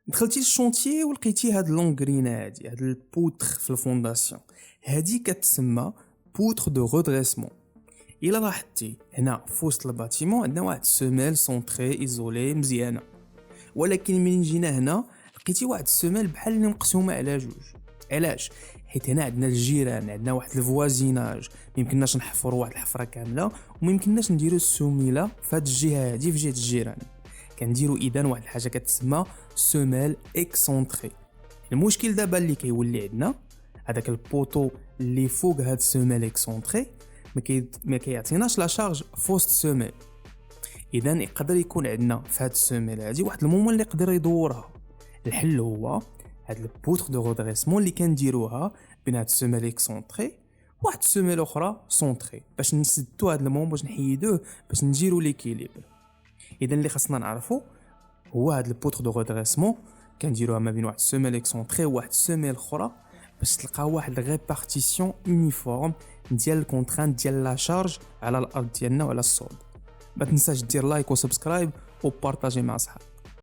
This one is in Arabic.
دخلتي للشونتيي ولقيتي هاد لونغرينا هاد البوتر في الفونداسيون، هادي كتسمى بوتر دو رودريسمون. الا لاحظتي هنا في وسط الباتيمون عندنا واحد سوميل سونطري ايزولي مزيانه، ولكن من جينا هنا لقيتي واحد السوميل بحال اللي مقسومه على جوج. علاش؟ حيت هنا عندنا الجيران، عندنا واحد الفوازيناج، ميمكنناش نحفروا واحد الحفره كامله وميمكنناش نديروا السوميله في هاد الجهه هادي في جهه الجيران. كنديروا اذا واحد الحاجه كتسمى سوميل اكسونطري. المشكل دابا اللي كيولي عندنا هذاك البوطو اللي فوق هاد سوميل اكسونطري ما كيعطيناش لا شارج فوسط سوميل. اذا يقدر يكون عندنا في هاد السوميل هادي واحد المومون اللي يقدر يدورها. الحل هو هاد البوتر دو رودريسمون اللي كنديروها بين هاد السوميل اكسونطري واحد السوميل اخرى سونطري باش نسدو هاد المومون، باش نحيدوه، باش نديرو ليكيليبر. اذا اللي خاصنا نعرفو هو هاد البوتر دو رودريسمون كنديروها ما بين واحد السوميل اكسونطري وواحد السوميل اخرى باش تلقاو واحد ريبارتيسيون يونيفورم ديال الكونترانت ديال لا شارج على الارض ديالنا وعلى الصوب. ما تنساش دير لايك وسبسكرايب وبارطاجي مع صحابك.